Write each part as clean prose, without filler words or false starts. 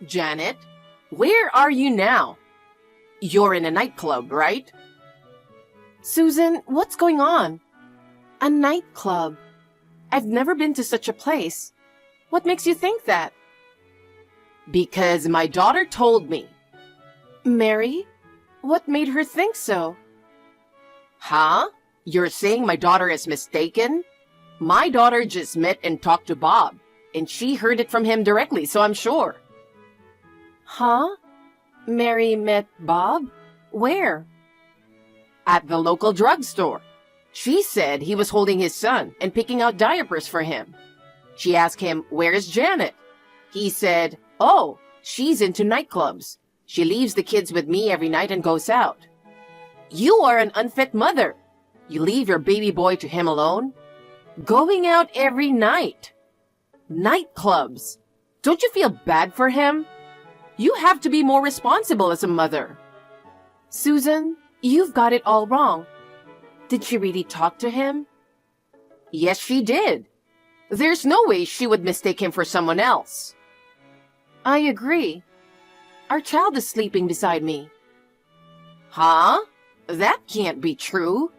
Janet, where are you now? You're in a nightclub, right? Susan, what's going on? A nightclub? I've never been to such a place. What makes you think that? Because my daughter told me. Mary? What made her think so? Huh? You're saying my daughter is mistaken? My daughter just met and talked to Bob, and she heard it from him directly, so I'm sure. Huh? Mary met Bob? Where? At the local drugstore. She said he was holding his son and picking out diapers for him. She asked him, "Where's Janet?" He said, "Oh, she's into nightclubs. She leaves the kids with me every night and goes out." You are an unfit mother. You leave your baby boy to him alone? Going out every night. Nightclubs. Don't you feel bad for him? You have to be more responsible as a mother. Susan, you've got it all wrong. Did she really talk to him? Yes, she did. There's no way she would mistake him for someone else. I agree. Our child is sleeping beside me. Huh? That can't be true.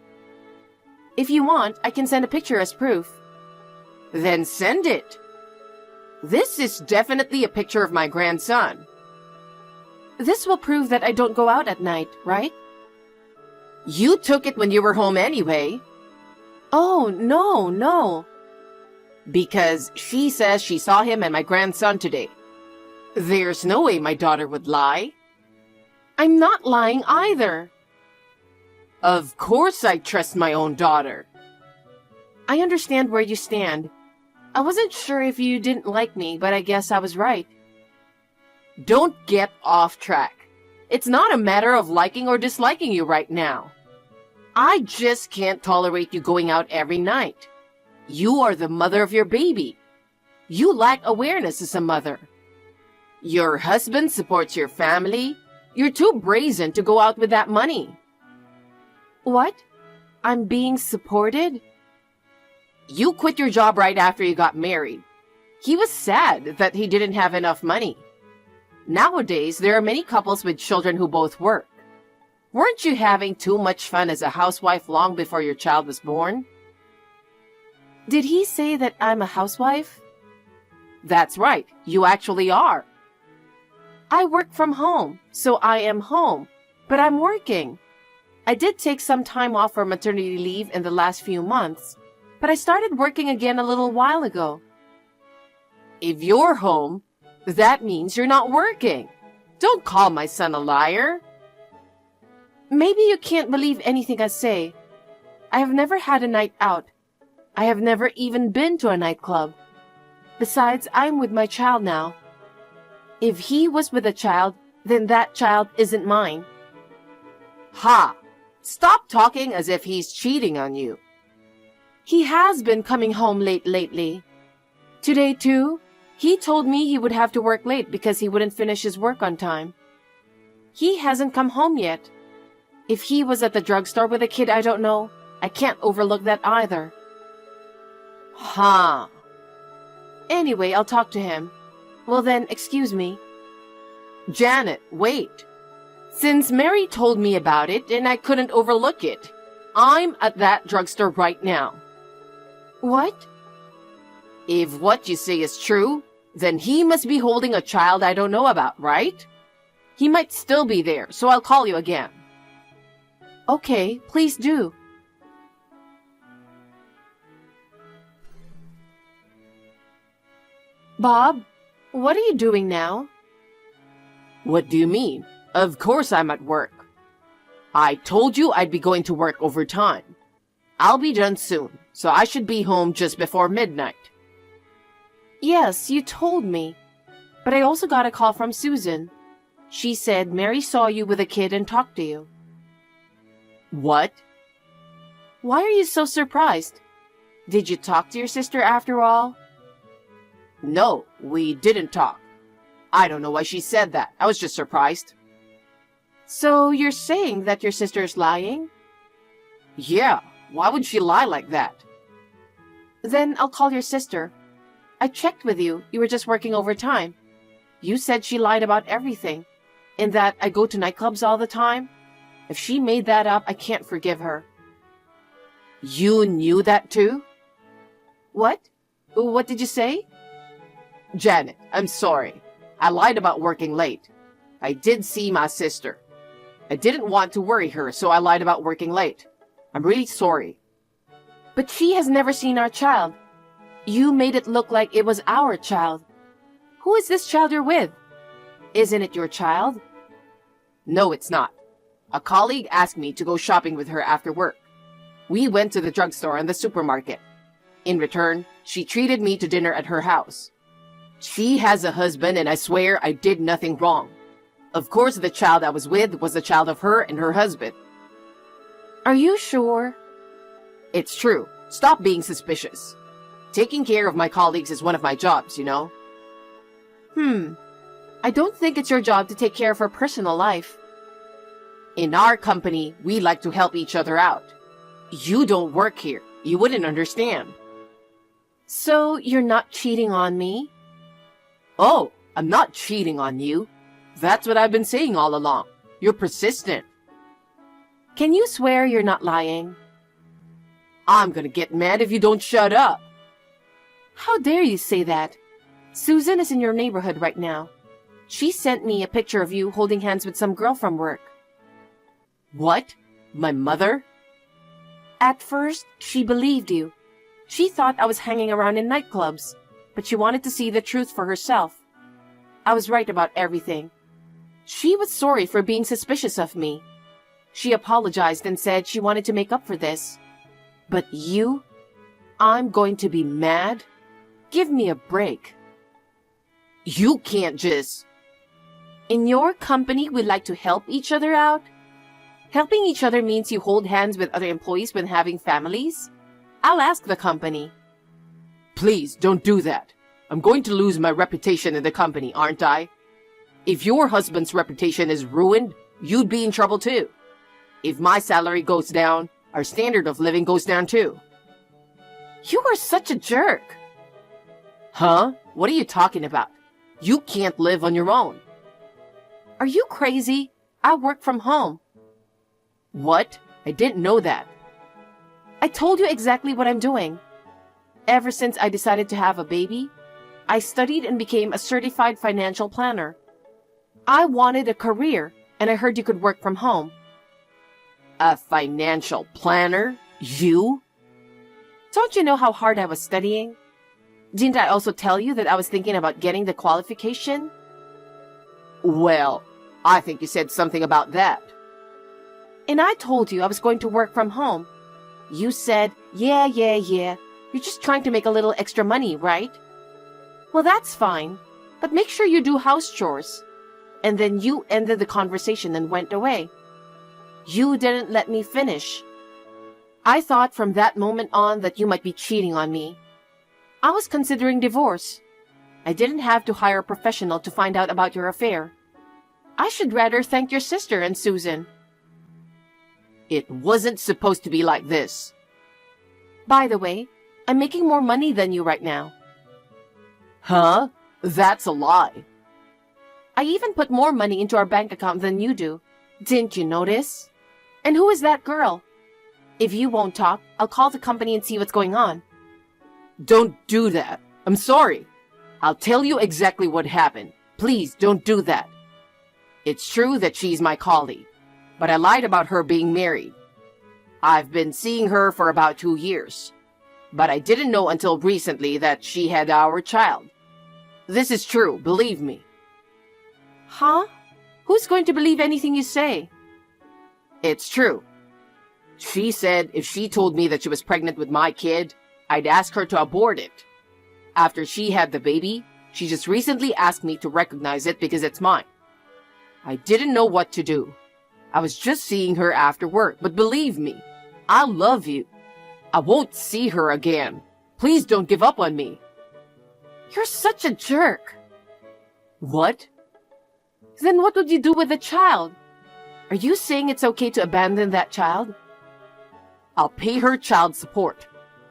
If you want, I can send a picture as proof. Then send it. This is definitely a picture of my grandson. This will prove that I don't go out at night, right? You took it when you were home anyway. Oh, no. Because she says she saw him and my grandson today. There's no way my daughter would lie. I'm not lying either. Of course I trust my own daughter. I understand where you stand. I wasn't sure if you didn't like me, but I guess I was right. Don't get off track. It's not a matter of liking or disliking you right now. I just can't tolerate you going out every night. You are the mother of your baby. You lack awareness as a mother. Your husband supports your family. You're too brazen to go out with that money. What? I'm being supported? You quit your job right after you got married. He was sad that he didn't have enough money. Nowadays, there are many couples with children who both work. Weren't you having too much fun as a housewife long before your child was born? Did he say that I'm a housewife? That's right, you actually are. I work from home, so I am home, but I'm working. I did take some time off for maternity leave in the last few months, but I started working again a little while ago. If you're home, that means you're not working. Don't call my son a liar. Maybe you can't believe anything I say. I have never had a night out. I have never even been to a nightclub. Besides, I'm with my child now. If he was with a child, then that child isn't mine. Ha! Stop talking as if he's cheating on you. He has been coming home late lately. Today, too, he told me he would have to work late because he wouldn't finish his work on time. He hasn't come home yet. If he was at the drugstore with a kid I don't know, I can't overlook that either. Huh. Anyway, I'll talk to him. Well then, excuse me. Janet, wait. Since Mary told me about it and I couldn't overlook it, I'm at that drugstore right now. What? If what you say is true, then he must be holding a child I don't know about, right? He might still be there, so I'll call you again. Okay, please do. Bob, what are you doing now? What do you mean? Of course I'm at work. I told you I'd be going to work overtime. I'll be done soon, so I should be home just before midnight. Yes, you told me. But I also got a call from Susan. She said Mary saw you with a kid and talked to you. What? Why are you so surprised? Did you talk to your sister after all? No, we didn't talk. I don't know why she said that. I was just surprised. So you're saying that your sister's lying? Yeah, why would she lie like that? Then I'll call your sister. I checked with you. You were just working overtime. You said she lied about everything, and that I go to nightclubs all the time. If she made that up, I can't forgive her. You knew that too? What? What did you say? Janet, I'm sorry. I lied about working late. I did see my sister. I didn't want to worry her, so I lied about working late. I'm really sorry. But she has never seen our child. You made it look like it was our child. Who is this child you're with? Isn't it your child? No, it's not. A colleague asked me to go shopping with her after work. We went to the drugstore and the supermarket. In return, she treated me to dinner at her house. She has a husband, and I swear I did nothing wrong. Of course, the child I was with was the child of her and her husband. Are you sure? It's true. Stop being suspicious. Taking care of my colleagues is one of my jobs, you know? I don't think it's your job to take care of her personal life. In our company, we like to help each other out. You don't work here. You wouldn't understand. So you're not cheating on me? Oh, I'm not cheating on you. That's what I've been saying all along. You're persistent. Can you swear you're not lying? I'm gonna get mad if you don't shut up. How dare you say that? Susan is in your neighborhood right now. She sent me a picture of you holding hands with some girl from work. What? My mother? At first, she believed you. She thought I was hanging around in nightclubs, but she wanted to see the truth for herself. I was right about everything. She was sorry for being suspicious of me. She apologized and said she wanted to make up for this. But you? I'm going to be mad? Give me a break. You can't just... In your company, we like to help each other out. Helping each other means you hold hands with other employees when having families? I'll ask the company. Please, don't do that. I'm going to lose my reputation in the company, aren't I? If your husband's reputation is ruined, you'd be in trouble too. If my salary goes down, our standard of living goes down too. You are such a jerk. Huh? What are you talking about? You can't live on your own. Are you crazy? I work from home. What? I didn't know that. I told you exactly what I'm doing. Ever since I decided to have a baby, I studied and became a certified financial planner. I wanted a career, and I heard you could work from home. A financial planner? You? Don't you know how hard I was studying? Didn't I also tell you that I was thinking about getting the qualification? Well, I think you said something about that. And I told you I was going to work from home. You said, yeah. You're just trying to make a little extra money, right? Well, that's fine, but make sure you do house chores. And then you ended the conversation and went away. You didn't let me finish. I thought from that moment on that you might be cheating on me. I was considering divorce. I didn't have to hire a professional to find out about your affair. I should rather thank your sister and Susan. It wasn't supposed to be like this. By the way, I'm making more money than you right now. Huh? That's a lie. I even put more money into our bank account than you do. Didn't you notice? And who is that girl? If you won't talk, I'll call the company and see what's going on. Don't do that. I'm sorry. I'll tell you exactly what happened. Please don't do that. It's true that she's my colleague, but I lied about her being married. I've been seeing her for about 2 years, but I didn't know until recently that she had our child. This is true, believe me. Huh? Who's going to believe anything you say? It's true. She said if she told me that she was pregnant with my kid, I'd ask her to abort it. After she had the baby, she just recently asked me to recognize it because it's mine. I didn't know what to do. I was just seeing her after work, but believe me, I love you. I won't see her again. Please don't give up on me. You're such a jerk. What? Then what would you do with the child? Are you saying it's okay to abandon that child? I'll pay her child support.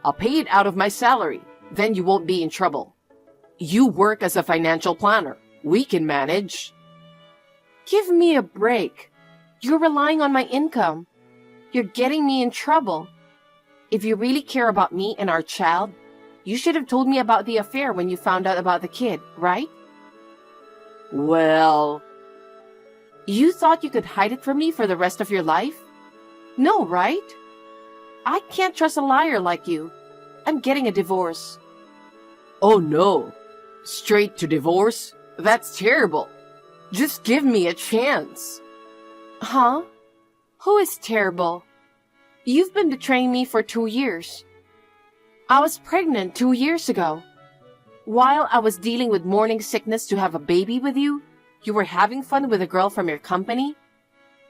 I'll pay it out of my salary. Then you won't be in trouble. You work as a financial planner. We can manage. Give me a break. You're relying on my income. You're getting me in trouble. If you really care about me and our child, you should have told me about the affair when you found out about the kid, right? Well, You thought you could hide it from me for the rest of your life? No, right? I can't trust a liar like you. I'm getting a divorce. oh no. Straight to divorce? That's terrible. Just give me a chance. Huh? Who is terrible? You've been betraying me for 2 years. I was pregnant 2 years ago. While I was dealing with morning sickness to have a baby with you, you were having fun with a girl from your company?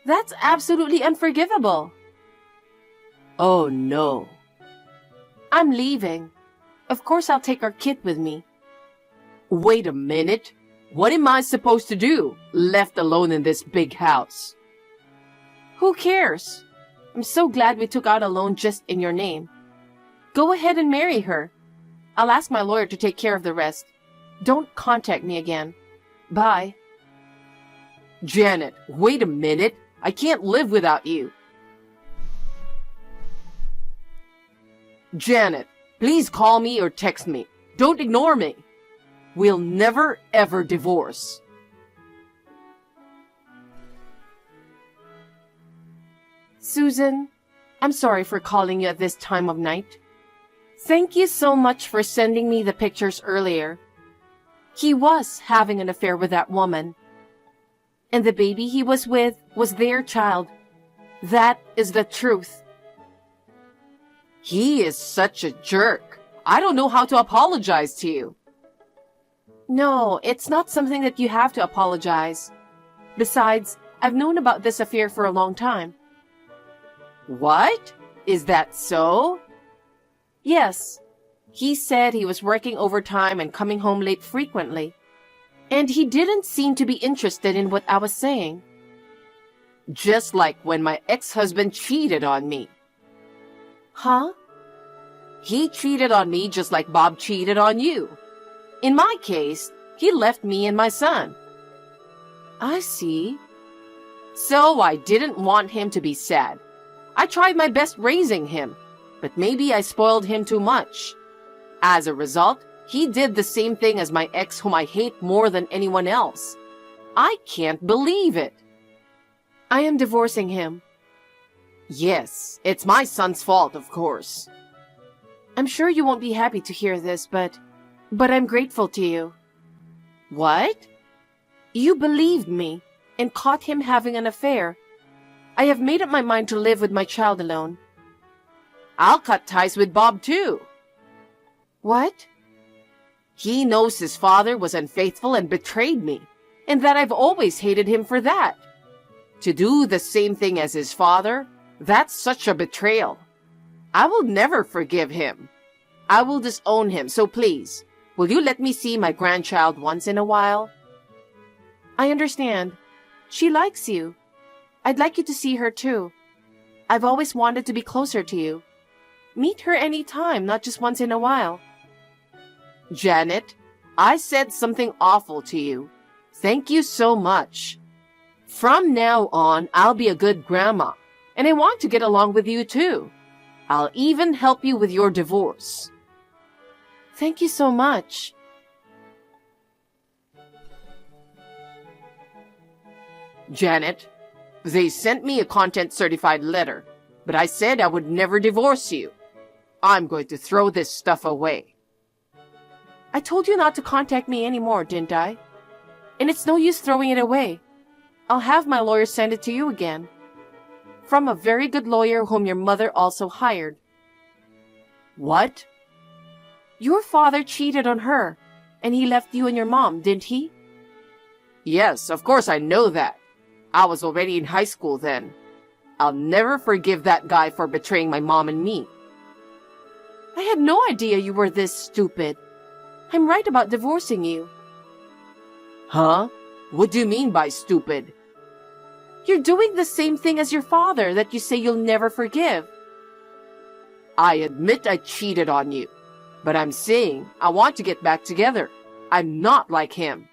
That's absolutely unforgivable. Oh no. I'm leaving. Of course I'll take our kid with me. Wait a minute. What am I supposed to do, left alone in this big house? Who cares? I'm so glad we took out a loan just in your name. Go ahead and marry her. I'll ask my lawyer to take care of the rest. Don't contact me again. Bye. Janet, wait a minute. I can't live without you. Janet, please call me or text me. Don't ignore me. We'll never ever divorce. Susan, I'm sorry for calling you at this time of night. Thank you so much for sending me the pictures earlier. He was having an affair with that woman. And the baby he was with was their child. That is the truth. He is such a jerk. I don't know how to apologize to you. No, it's not something that you have to apologize. Besides, I've known about this affair for a long time. What? Is that so? Yes. He said he was working overtime and coming home late frequently. And he didn't seem to be interested in what I was saying. Just like when my ex-husband cheated on me. Huh? He cheated on me just like Bob cheated on you. In my case, he left me and my son. I see. So I didn't want him to be sad. I tried my best raising him, but maybe I spoiled him too much. As a result, he did the same thing as my ex whom I hate more than anyone else. I can't believe it. I am divorcing him. Yes, it's my son's fault, of course. I'm sure you won't be happy to hear this, but I'm grateful to you. What? You believed me and caught him having an affair. I have made up my mind to live with my child alone. I'll cut ties with Bob too. What? He knows his father was unfaithful and betrayed me, and that I've always hated him for that. To do the same thing as his father, that's such a betrayal. I will never forgive him. I will disown him, so please, will you let me see my grandchild once in a while? I understand. She likes you. I'd like you to see her too. I've always wanted to be closer to you. Meet her any time, not just once in a while. Janet, I said something awful to you. Thank you so much. From now on, I'll be a good grandma, and I want to get along with you too. I'll even help you with your divorce. Thank you so much. Janet, they sent me a content certified letter, but I said I would never divorce you. I'm going to throw this stuff away. I told you not to contact me anymore, didn't I? And it's no use throwing it away. I'll have my lawyer send it to you again. From a very good lawyer whom your mother also hired. What? Your father cheated on her, and he left you and your mom, didn't he? Yes, of course I know that. I was already in high school then. I'll never forgive that guy for betraying my mom and me. I had no idea you were this stupid. I'm right about divorcing you. Huh? What do you mean by stupid? You're doing the same thing as your father that you say you'll never forgive. I admit I cheated on you, but I'm saying I want to get back together. I'm not like him.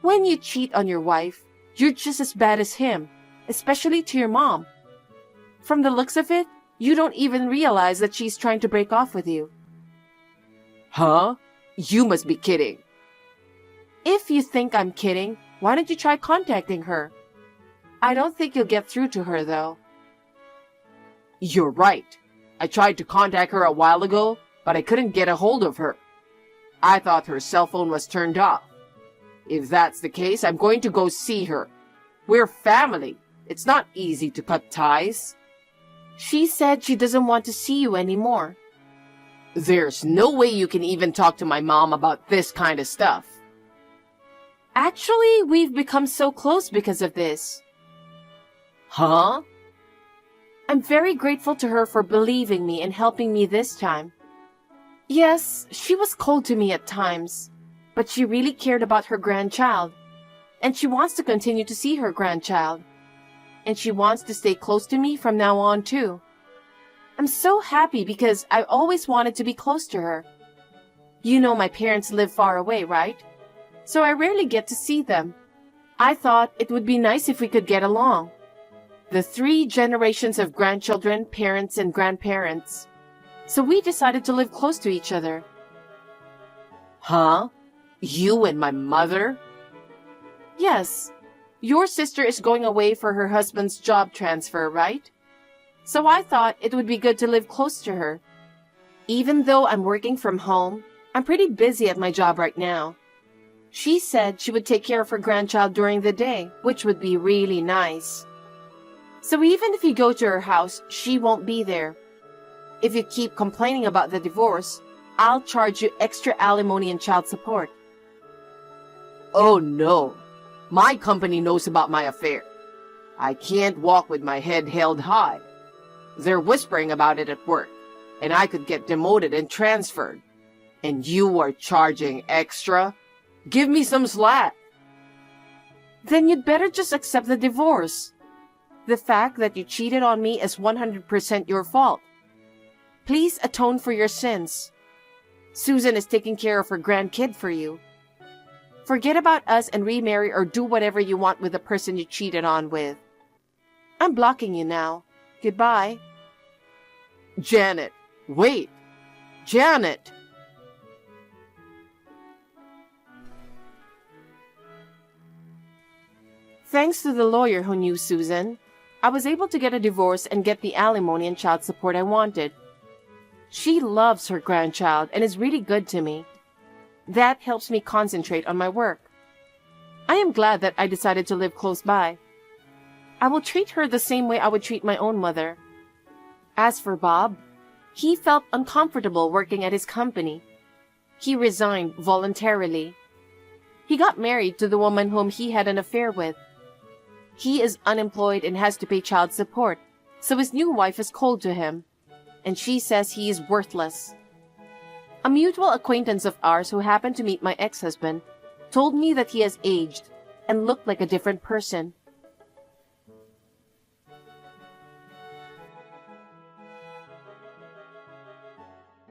When you cheat on your wife, you're just as bad as him, especially to your mom. From the looks of it, you don't even realize that she's trying to break off with you. Huh? You must be kidding. If you think I'm kidding, why don't you try contacting her? I don't think you'll get through to her, though. You're right. I tried to contact her a while ago, but I couldn't get a hold of her. I thought her cell phone was turned off. If that's the case, I'm going to go see her. We're family. It's not easy to cut ties. She said she doesn't want to see you anymore. There's no way you can even talk to my mom about this kind of stuff. Actually, we've become so close because of this. Huh? I'm very grateful to her for believing me and helping me this time. Yes, she was cold to me at times, but she really cared about her grandchild, and she wants to continue to see her grandchild, and she wants to stay close to me from now on too. I'm so happy because I always wanted to be close to her. You know my parents live far away, right? So I rarely get to see them. I thought it would be nice if we could get along. The 3 generations of grandchildren, parents, and grandparents. So we decided to live close to each other. Huh? You and my mother? Yes. Your sister is going away for her husband's job transfer, right? So I thought it would be good to live close to her. Even though I'm working from home, I'm pretty busy at my job right now. She said she would take care of her grandchild during the day, which would be really nice. So even if you go to her house, she won't be there. If you keep complaining about the divorce, I'll charge you extra alimony and child support. Oh no. My company knows about my affair. I can't walk with my head held high. They're whispering about it at work, and I could get demoted and transferred. And you are charging extra? Give me some slack. Then you'd better just accept the divorce. The fact that you cheated on me is 100% your fault. Please atone for your sins. Susan is taking care of her grandkid for you. Forget about us and remarry or do whatever you want with the person you cheated on with. I'm blocking you now. Goodbye. Janet, wait. Janet. Thanks to the lawyer who knew Susan, I was able to get a divorce and get the alimony and child support I wanted. She loves her grandchild and is really good to me. That helps me concentrate on my work. I am glad that I decided to live close by. I will treat her the same way I would treat my own mother. As for Bob, he felt uncomfortable working at his company. He resigned voluntarily. He got married to the woman whom he had an affair with. He is unemployed and has to pay child support, so his new wife is cold to him, and she says he is worthless. A mutual acquaintance of ours who happened to meet my ex-husband told me that he has aged and looked like a different person.